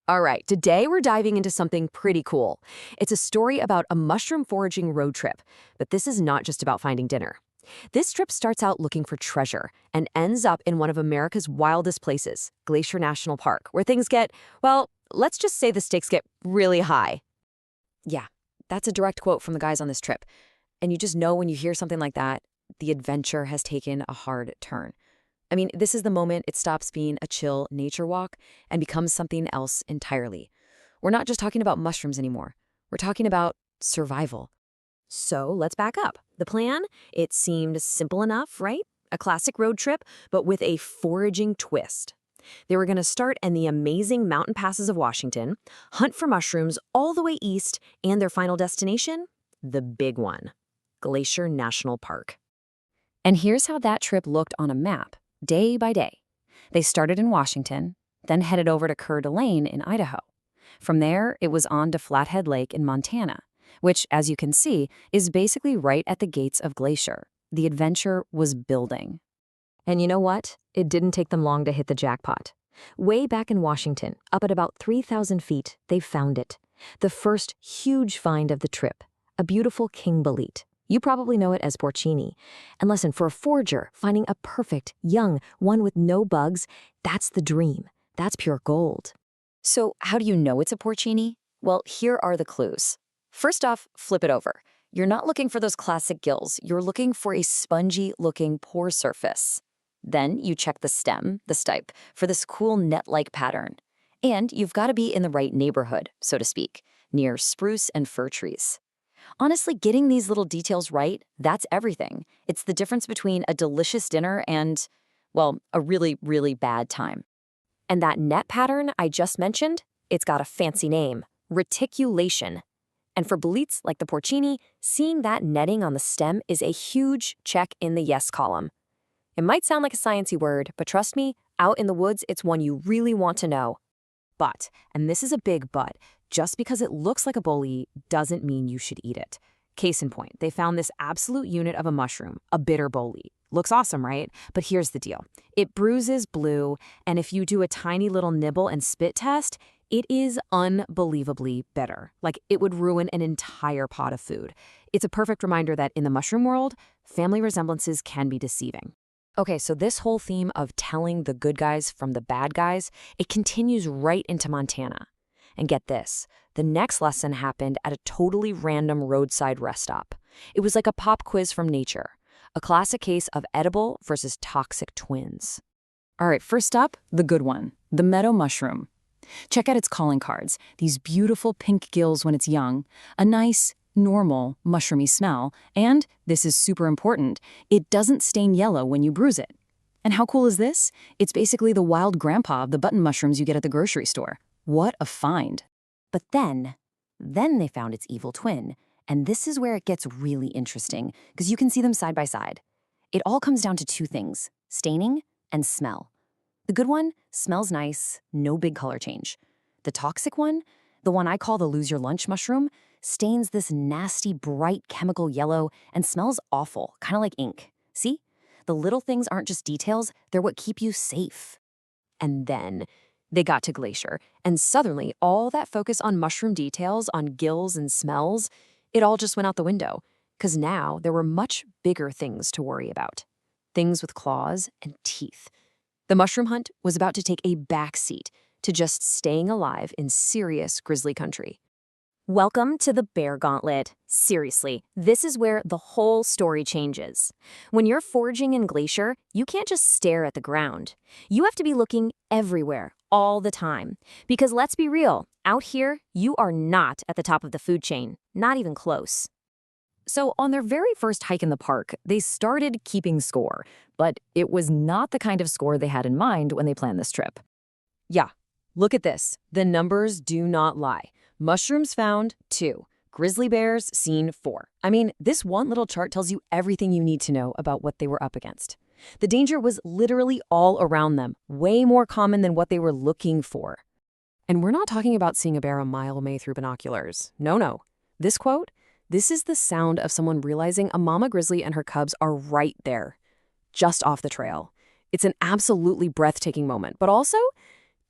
All right, today we're diving into something pretty cool. It's a story about a mushroom foraging road trip, but this is not just about finding dinner. This trip starts out looking for treasure and ends up in one of America's wildest places, Glacier National Park, where things get, well, let's just say the stakes get really high. Yeah, that's a direct quote from the guys on this trip. And you just know when you hear something like that, the adventure has taken a hard turn. I mean, this is the moment it stops being a chill nature walk and becomes something else entirely. We're not just talking about mushrooms anymore. We're talking about survival. So let's back up. The plan? It seemed simple enough, right? A classic road trip, but with a foraging twist. They were going to start in the amazing mountain passes of Washington, hunt for mushrooms all the way east, and their final destination? The big one, Glacier National Park. And here's how that trip looked on a map, day by day. They started in Washington, then headed over to Coeur d'Alene in Idaho. From there, it was on to Flathead Lake in Montana, which, as you can see, is basically right at the gates of Glacier. The adventure was building. And you know what? It didn't take them long to hit the jackpot. Way back in Washington, up at about 3,000 feet, they found it. The first huge find of the trip, a beautiful King Bolete. You probably know it as Porcini. And listen, for a forager, finding a perfect, young, one with no bugs, that's the dream. That's pure gold. So how do you know it's a Porcini? Well, here are the clues. First off, flip it over. You're not looking for those classic gills. You're looking for a spongy-looking pore surface. Then you check the stem, the stipe, for this cool net-like pattern. And you've got to be in the right neighborhood, so to speak, near spruce and fir trees. Honestly, getting these little details right, that's everything. It's the difference between a delicious dinner and, well, a really, really bad time. And that net pattern I just mentioned, it's got a fancy name, reticulation. And for boletes like the Porcini, seeing that netting on the stem is a huge check in the yes column. It might sound like a sciencey word, but trust me, out in the woods, it's one you really want to know. But, and this is a big but, just because it looks like a bolete doesn't mean you should eat it. Case in point, they found this absolute unit of a mushroom, a bitter bolete. Looks awesome, right? But here's the deal. It bruises blue, and if you do a tiny little nibble and spit test, it is unbelievably bitter. Like it would ruin an entire pot of food. It's a perfect reminder that in the mushroom world, family resemblances can be deceiving. Okay, so this whole theme of telling the good guys from the bad guys, it continues right into Montana. And get this, the next lesson happened at a totally random roadside rest stop. It was like a pop quiz from nature, a classic case of edible versus toxic twins. All right, first up, the good one, the meadow mushroom. Check out its calling cards, these beautiful pink gills when it's young, a nice, normal, mushroomy smell, and, this is super important, it doesn't stain yellow when you bruise it. And how cool is this? It's basically the wild grandpa of the button mushrooms you get at the grocery store. What a find. But then they found its evil twin, and this is where it gets really interesting, because you can see them side by side. It all comes down to two things, staining and smell. The good one smells nice, no big color change. The toxic one, the one I call the lose your lunch mushroom, stains this nasty, bright chemical yellow and smells awful, kind of like ink. See? The little things aren't just details, they're what keep you safe. And then they got to Glacier, and suddenly all that focus on mushroom details, on gills and smells, it all just went out the window, because now there were much bigger things to worry about. Things with claws and teeth. The mushroom hunt was about to take a backseat to just staying alive in serious grizzly country. Welcome to the Bear Gauntlet. Seriously, this is where the whole story changes. When you're foraging in Glacier, you can't just stare at the ground. You have to be looking everywhere, all the time. Because let's be real, out here, you are not at the top of the food chain, not even close. So on their very first hike in the park, they started keeping score, but it was not the kind of score they had in mind when they planned this trip. Yeah, look at this. The numbers do not lie. Mushrooms found, 2. Grizzly bears seen, 4. I mean, this one little chart tells you everything you need to know about what they were up against. The danger was literally all around them, way more common than what they were looking for. And we're not talking about seeing a bear a mile away through binoculars. No. This quote, this is the sound of someone realizing a mama grizzly and her cubs are right there, just off the trail. It's an absolutely breathtaking moment, but also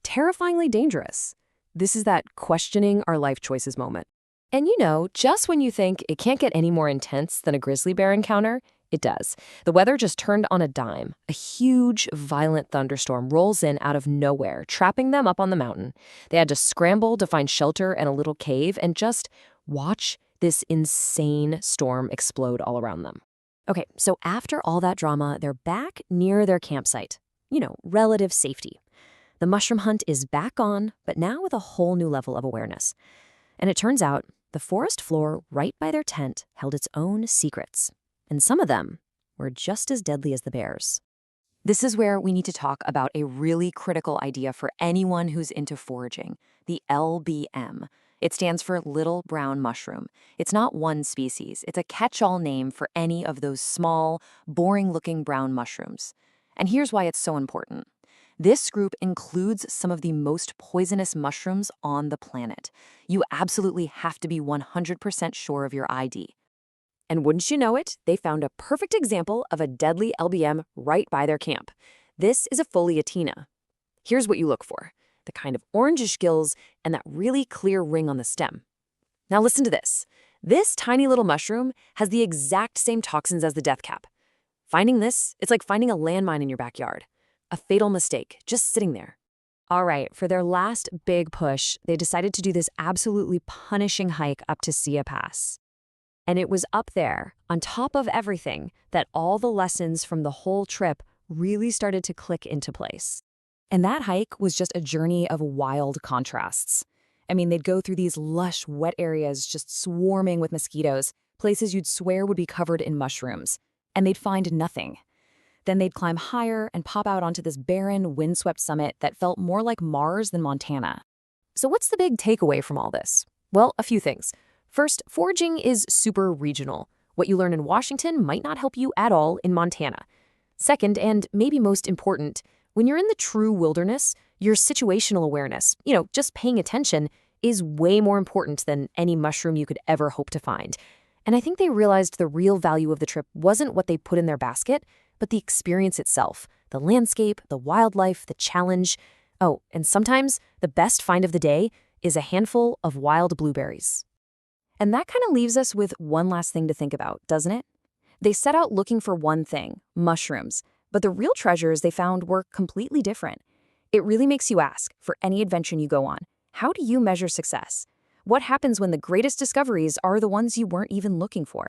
terrifyingly dangerous. This is that questioning our life choices moment. And just when you think it can't get any more intense than a grizzly bear encounter, it does. The weather just turned on a dime. A huge, violent thunderstorm rolls in out of nowhere, trapping them up on the mountain. They had to scramble to find shelter in a little cave and just watch this insane storm explode all around them. Okay, so after all that drama, they're back near their campsite. Relative safety. The mushroom hunt is back on, but now with a whole new level of awareness. And it turns out the forest floor right by their tent held its own secrets. And some of them were just as deadly as the bears. This is where we need to talk about a really critical idea for anyone who's into foraging, the LBM. It stands for little brown mushroom. It's not one species. It's a catch-all name for any of those small, boring-looking brown mushrooms. And here's why it's so important. This group includes some of the most poisonous mushrooms on the planet. You absolutely have to be 100% sure of your ID. And wouldn't you know it, they found a perfect example of a deadly LBM right by their camp. This is a Pholiotina. Here's what you look for: the kind of orangish gills and that really clear ring on the stem. Now listen to this. This tiny little mushroom has the exact same toxins as the death cap. Finding this, it's like finding a landmine in your backyard. A fatal mistake, just sitting there. All right, for their last big push, they decided to do this absolutely punishing hike up to Siyeh Pass. And it was up there, on top of everything, that all the lessons from the whole trip really started to click into place. And that hike was just a journey of wild contrasts. I mean, they'd go through these lush, wet areas just swarming with mosquitoes, places you'd swear would be covered in mushrooms, and they'd find nothing. Then they'd climb higher and pop out onto this barren, windswept summit that felt more like Mars than Montana. So what's the big takeaway from all this? Well, a few things. First, foraging is super regional. What you learn in Washington might not help you at all in Montana. Second, and maybe most important, when you're in the true wilderness, your situational awareness, just paying attention, is way more important than any mushroom you could ever hope to find. And I think they realized the real value of the trip wasn't what they put in their basket, but the experience itself, the landscape, the wildlife, the challenge. Oh, and sometimes the best find of the day is a handful of wild blueberries. And that kind of leaves us with one last thing to think about, doesn't it? They set out looking for one thing, mushrooms, but the real treasures they found were completely different. It really makes you ask, for any adventure you go on, how do you measure success? What happens when the greatest discoveries are the ones you weren't even looking for?